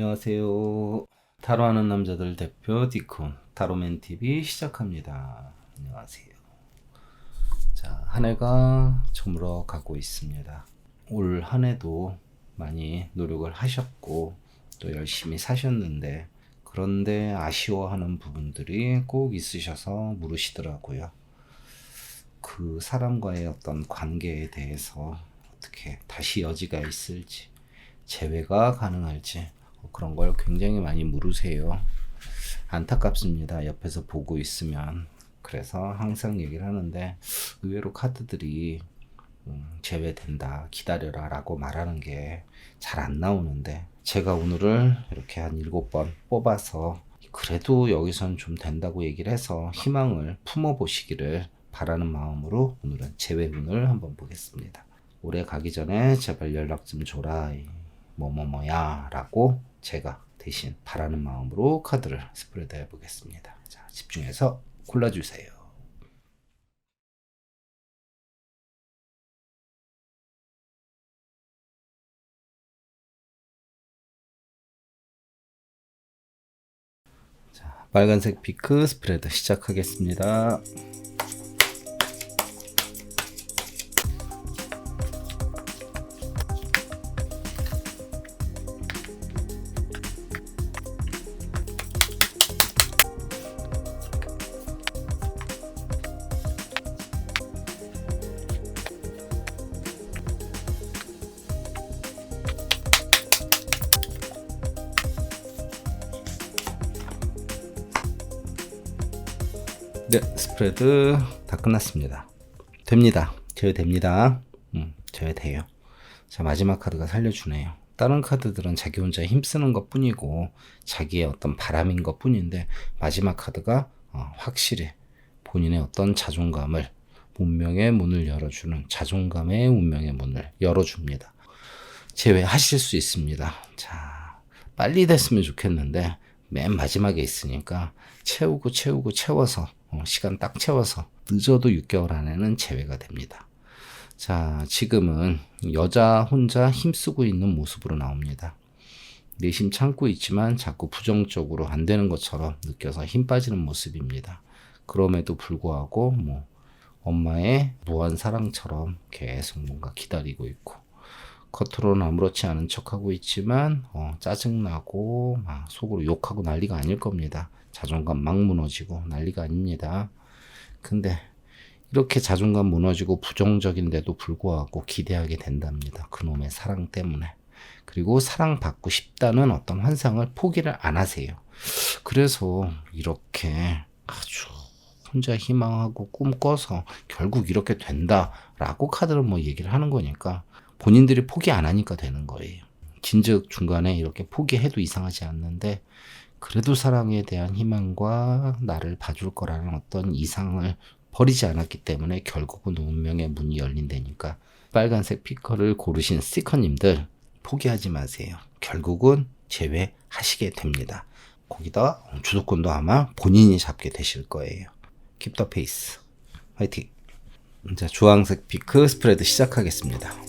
안녕하세요. 타로하는 남자들 대표 디콘 타로맨TV 시작합니다. 안녕하세요. 자, 한 해가 저물어 가고 있습니다. 올 한 해도 많이 노력을 하셨고 또 열심히 사셨는데, 그런데 아쉬워하는 부분들이 꼭 있으셔서 물으시더라고요. 그 사람과의 어떤 관계에 대해서 어떻게 다시 여지가 있을지, 재회가 가능할지, 그런 걸 굉장히 많이 물으세요. 안타깝습니다. 옆에서 보고 있으면. 그래서 항상 얘기를 하는데, 의외로 카드들이 제외된다, 기다려라 라고 말하는 게 잘 안 나오는데, 제가 오늘을 이렇게 한 7번 뽑아서 그래도 여기선 좀 된다고 얘기를 해서 희망을 품어보시기를 바라는 마음으로 오늘은 제외운을 한번 보겠습니다. 올해 가기 전에 제발 연락 좀 줘라, 뭐뭐뭐야 라고 제가 대신 바라는 마음으로 카드를 스프레드 해보겠습니다. 자, 집중해서 골라주세요. 자, 빨간색 피크 스프레드 시작하겠습니다. 네, 스프레드 다 끝났습니다. 됩니다. 제외됩니다. 제외돼요. 자, 마지막 카드가 살려주네요. 다른 카드들은 자기 혼자 힘쓰는 것 뿐이고 자기의 어떤 바람인 것 뿐인데, 마지막 카드가 확실히 본인의 어떤 자존감을, 운명의 문을 열어주는, 자존감의 운명의 문을 열어줍니다. 제외하실 수 있습니다. 자, 빨리 됐으면 좋겠는데 맨 마지막에 있으니까 채워서 시간 딱 채워서 늦어도 6개월 안에는 제외가 됩니다. 자, 지금은 여자 혼자 힘쓰고 있는 모습으로 나옵니다. 내심 참고 있지만 자꾸 부정적으로 안 되는 것처럼 느껴서 힘 빠지는 모습입니다. 그럼에도 불구하고 엄마의 무한 사랑처럼 계속 뭔가 기다리고 있고, 겉으로는 아무렇지 않은 척하고 있지만 짜증나고 막 속으로 욕하고 난리가 아닐 겁니다. 자존감 막 무너지고 난리가 아닙니다. 근데 이렇게 자존감 무너지고 부정적인데도 불구하고 기대하게 된답니다. 그놈의 사랑 때문에. 그리고 사랑받고 싶다는 어떤 환상을 포기를 안 하세요. 그래서 이렇게 아주 혼자 희망하고 꿈꿔서 결국 이렇게 된다라고 카드를 얘기를 하는 거니까, 본인들이 포기 안 하니까 되는 거예요. 진즉 중간에 이렇게 포기해도 이상하지 않는데, 그래도 사랑에 대한 희망과 나를 봐줄 거라는 어떤 이상을 버리지 않았기 때문에 결국은 운명의 문이 열린다니까. 빨간색 피커를 고르신 스티커님들 포기하지 마세요. 결국은 제외하시게 됩니다. 거기다 주도권도 아마 본인이 잡게 되실 거예요. Keep the pace. 화이팅. 자, 주황색 피크 스프레드 시작하겠습니다.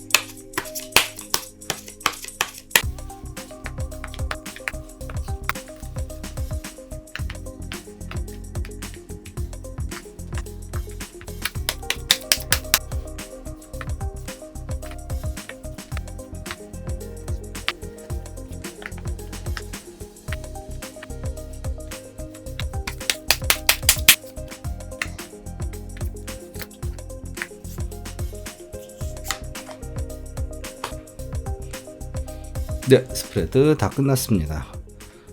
네, 스프레드 다 끝났습니다.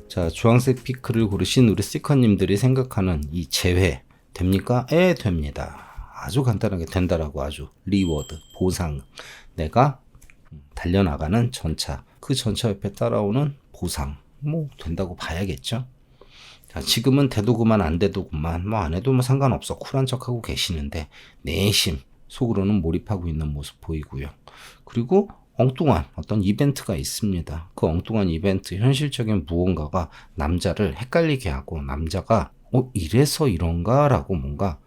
자, 주황색 피크를 고르신 우리 스티커님들이 생각하는 이 제외 됩니까? 됩니다. 아주 간단하게 된다라고. 아주 리워드, 보상, 내가 달려나가는 전차, 그 전차 옆에 따라오는 보상, 된다고 봐야겠죠. 자, 지금은 돼도 그만 안 돼도 그만 안 해도 상관없어 쿨한 척하고 계시는데, 내심 속으로는 몰입하고 있는 모습 보이고요. 그리고 엉뚱한 어떤 이벤트가 있습니다. 그 엉뚱한 이벤트, 현실적인 무언가가 남자를 헷갈리게 하고, 남자가 이래서 이런가 라고 뭔가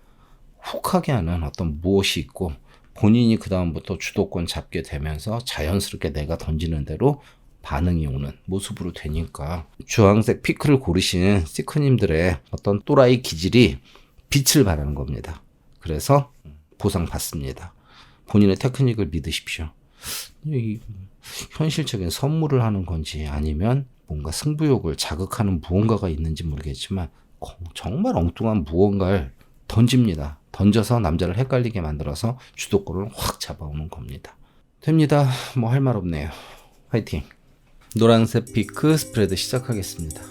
훅하게 하는 어떤 무엇이 있고, 본인이 그 다음부터 주도권 잡게 되면서 자연스럽게 내가 던지는 대로 반응이 오는 모습으로 되니까 주황색 피크를 고르신 시커님들의 어떤 또라이 기질이 빛을 발하는 겁니다. 그래서 보상 받습니다. 본인의 테크닉을 믿으십시오. 현실적인 선물을 하는 건지 아니면 뭔가 승부욕을 자극하는 무언가가 있는지 모르겠지만 정말 엉뚱한 무언가를 던집니다. 던져서 남자를 헷갈리게 만들어서 주도권을 확 잡아오는 겁니다. 됩니다. 뭐 할 말 없네요. 화이팅. 노란색 피크 스프레드 시작하겠습니다.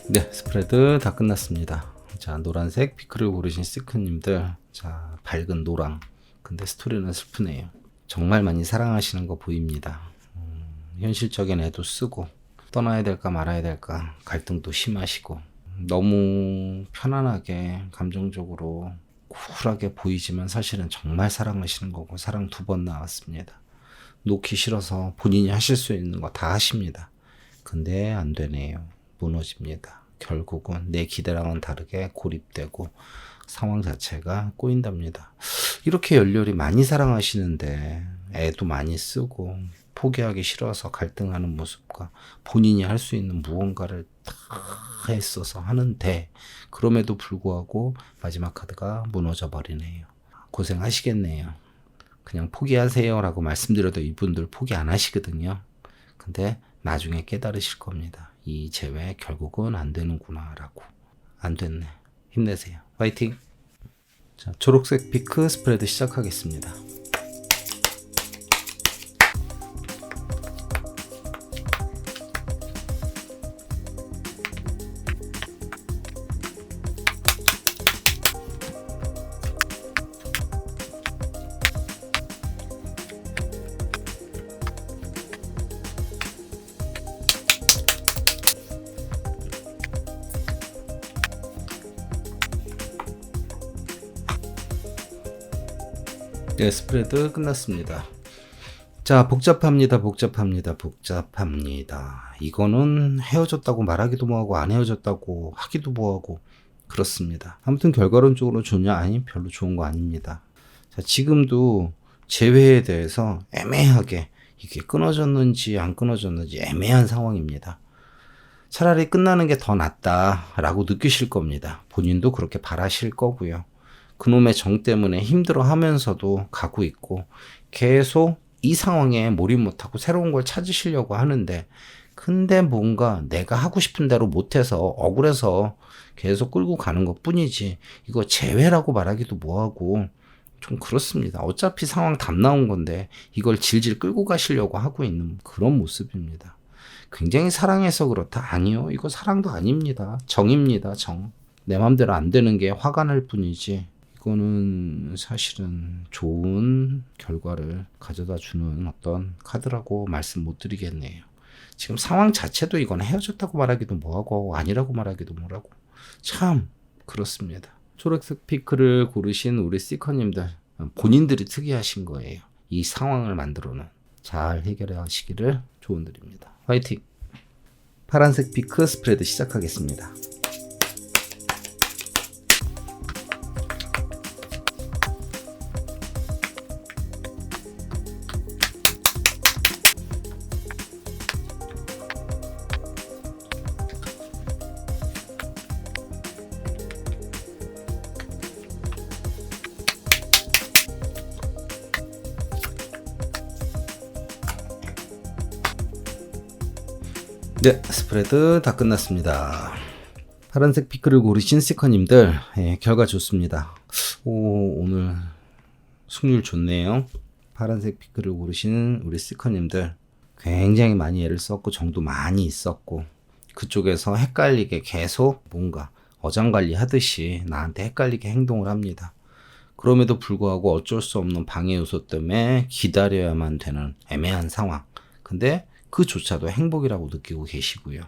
네, 스프레드 다 끝났습니다. 자, 노란색 피크를 고르신 시크님들, 자, 밝은 노랑. 근데 스토리는 슬프네요. 정말 많이 사랑하시는 거 보입니다. 현실적인 애도 쓰고 떠나야 될까 말아야 될까 갈등도 심하시고 너무 편안하게 감정적으로 쿨하게 보이지만 사실은 정말 사랑하시는 거고 사랑 2번 나왔습니다. 놓기 싫어서 본인이 하실 수 있는 거 다 하십니다. 근데 안 되네요. 무너집니다. 결국은 내 기대랑은 다르게 고립되고 상황 자체가 꼬인답니다. 이렇게 열렬히 많이 사랑하시는데 애도 많이 쓰고 포기하기 싫어서 갈등하는 모습과 본인이 할 수 있는 무언가를 다 했어서 하는데 그럼에도 불구하고 마지막 카드가 무너져 버리네요. 고생하시겠네요. 그냥 포기하세요 라고 말씀드려도 이분들 포기 안 하시거든요. 근데 나중에 깨달으실 겁니다. 이 재회 결국은 안 되는구나 라고. 안 됐네. 힘내세요. 화이팅. 자, 초록색 피크 스프레드 시작하겠습니다. 네, 스프레드 끝났습니다. 자, 복잡합니다. 이거는 헤어졌다고 말하기도 뭐하고 안 헤어졌다고 하기도 뭐하고 그렇습니다. 아무튼 결과론적으로 좋냐? 아니, 별로 좋은 거 아닙니다. 자, 지금도 재회에 대해서 애매하게 이게 끊어졌는지 안 끊어졌는지 애매한 상황입니다. 차라리 끝나는 게 더 낫다라고 느끼실 겁니다. 본인도 그렇게 바라실 거고요. 그놈의 정 때문에 힘들어 하면서도 가고 있고 계속 이 상황에 몰입 못하고 새로운 걸 찾으시려고 하는데 근데 뭔가 내가 하고 싶은 대로 못해서 억울해서 계속 끌고 가는 것 뿐이지 이거 재회라고 말하기도 뭐하고 좀 그렇습니다. 어차피 상황 답 나온 건데 이걸 질질 끌고 가시려고 하고 있는 그런 모습입니다. 굉장히 사랑해서 그렇다? 아니요. 이거 사랑도 아닙니다. 정입니다. 정. 내 맘대로 안 되는 게 화가 날 뿐이지 이거는 사실은 좋은 결과를 가져다 주는 어떤 카드라고 말씀 못 드리겠네요. 지금 상황 자체도 이건 헤어졌다고 말하기도 뭐하고 아니라고 말하기도 뭐라고 참 그렇습니다. 초록색 피크를 고르신 우리 시커님들 본인들이 특이하신 거예요. 이 상황을 만들어는 잘 해결하시기를 조언드립니다. 화이팅! 파란색 피크 스프레드 시작하겠습니다. 네, 스프레드 다 끝났습니다. 파란색 피크를 고르신 시커님들 결과 좋습니다. 오늘 승률 좋네요. 파란색 피크를 고르신 우리 시커님들 굉장히 많이 애를 썼고 정도 많이 있었고 그쪽에서 헷갈리게 계속 뭔가 어장관리 하듯이 나한테 헷갈리게 행동을 합니다. 그럼에도 불구하고 어쩔 수 없는 방해 요소 때문에 기다려야만 되는 애매한 상황. 근데 그조차도 행복이라고 느끼고 계시고요.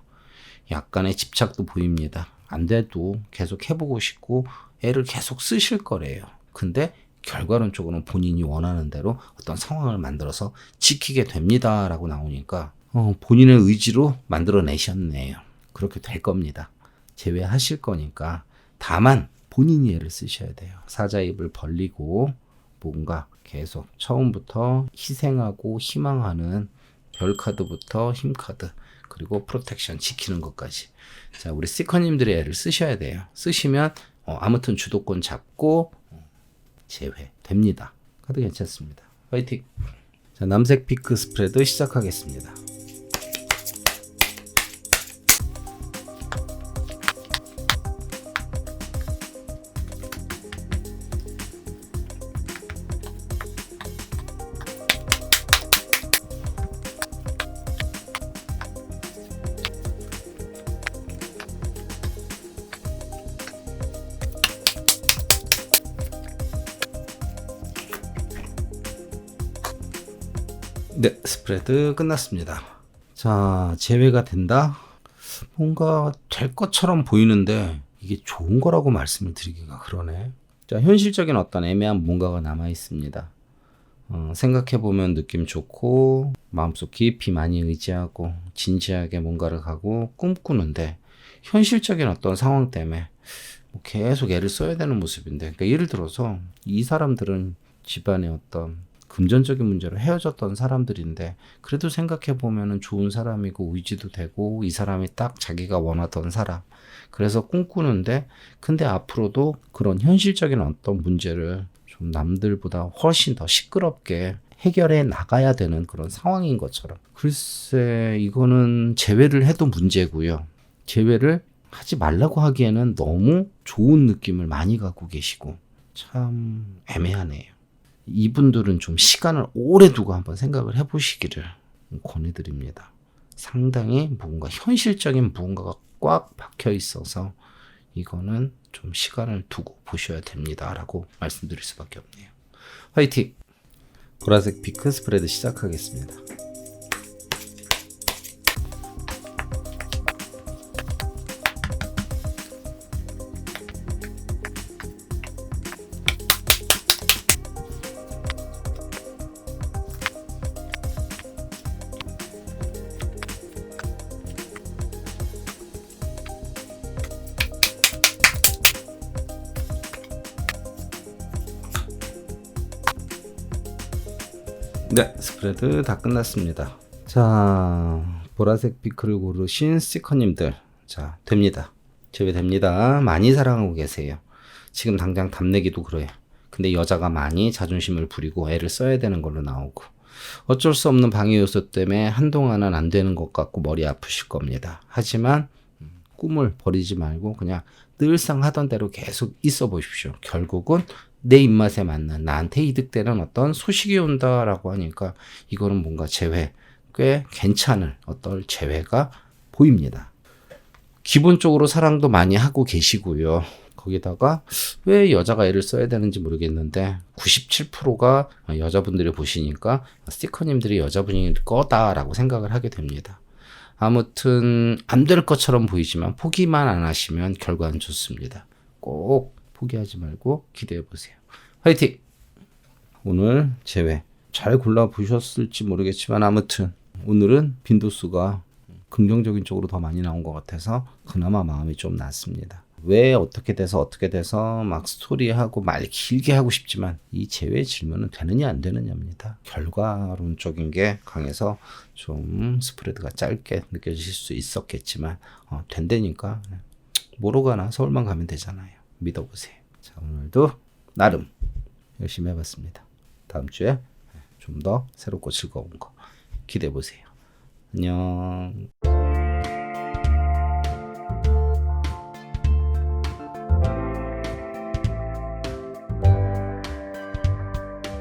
약간의 집착도 보입니다. 안 돼도 계속 해보고 싶고 애를 계속 쓰실 거래요. 근데 결과론적으로는 본인이 원하는 대로 어떤 상황을 만들어서 지키게 됩니다 라고 나오니까 본인의 의지로 만들어내셨네요. 그렇게 될 겁니다. 제외하실 거니까. 다만 본인이 애를 쓰셔야 돼요. 사자 입을 벌리고 뭔가 계속 처음부터 희생하고 희망하는 별 카드부터 힘 카드 그리고 프로텍션 지키는 것까지. 자, 우리 시커님들의 애를 쓰셔야 돼요. 쓰시면 아무튼 주도권 잡고 제외 됩니다. 카드 괜찮습니다. 화이팅. 자, 남색 피크 스프레드 시작하겠습니다. 네, 스프레드 끝났습니다. 자, 제외가 된다? 뭔가 될 것처럼 보이는데 이게 좋은 거라고 말씀을 드리기가 그러네. 자, 현실적인 어떤 애매한 뭔가가 남아 있습니다. 생각해보면 느낌 좋고 마음속 깊이 많이 의지하고 진지하게 뭔가를 하고 꿈꾸는데 현실적인 어떤 상황 때문에 뭐 계속 애를 써야 되는 모습인데, 그러니까 예를 들어서 이 사람들은 집안의 어떤 금전적인 문제로 헤어졌던 사람들인데 그래도 생각해보면 좋은 사람이고 의지도 되고 이 사람이 딱 자기가 원하던 사람, 그래서 꿈꾸는데 근데 앞으로도 그런 현실적인 어떤 문제를 좀 남들보다 훨씬 더 시끄럽게 해결해 나가야 되는 그런 상황인 것처럼. 글쎄, 이거는 제외를 해도 문제고요. 제외를 하지 말라고 하기에는 너무 좋은 느낌을 많이 갖고 계시고 참 애매하네요. 이분들은 좀 시간을 오래 두고 한번 생각을 해보시기를 권해드립니다. 상당히 뭔가 현실적인 무언가가 꽉 박혀 있어서 이거는 좀 시간을 두고 보셔야 됩니다 라고 말씀드릴 수밖에 없네요. 화이팅! 보라색 피크 스프레드 시작하겠습니다. 네, 스프레드 다 끝났습니다. 자, 보라색 피크를 고르신 스티커님들, 자, 됩니다. 제외됩니다. 많이 사랑하고 계세요. 지금 당장 답내기도 그래요. 근데 여자가 많이 자존심을 부리고 애를 써야 되는 걸로 나오고 어쩔 수 없는 방해 요소 때문에 한동안은 안 되는 것 같고 머리 아프실 겁니다. 하지만 꿈을 버리지 말고 그냥 늘상 하던 대로 계속 있어 보십시오. 결국은 내 입맛에 맞는 나한테 이득되는 어떤 소식이 온다라고 하니까 이거는 뭔가 재회, 꽤 괜찮을 어떤 재회가 보입니다. 기본적으로 사랑도 많이 하고 계시고요. 거기다가 왜 여자가 애를 써야 되는지 모르겠는데 97%가 여자분들이 보시니까 스티커님들이 여자분일 거다라고 생각을 하게 됩니다. 아무튼 안 될 것처럼 보이지만 포기만 안 하시면 결과는 좋습니다. 꼭 포기하지 말고 기대해 보세요. 화이팅! 오늘 제외 잘 골라보셨을지 모르겠지만 아무튼 오늘은 빈도수가 긍정적인 쪽으로 더 많이 나온 것 같아서 그나마 마음이 좀 낫습니다. 왜 어떻게 돼서 막 스토리하고 말 길게 하고 싶지만 이 제외 질문은 되느냐 안 되느냐입니다. 결과론적인 게 강해서 좀 스프레드가 짧게 느껴지실 수 있었겠지만 된다니까 뭐로 가나 서울만 가면 되잖아요. 믿어보세요. 자, 오늘도 나름 열심히 해봤습니다. 다음 주에 좀 더 새롭고 즐거운 거 기대해보세요. 안녕.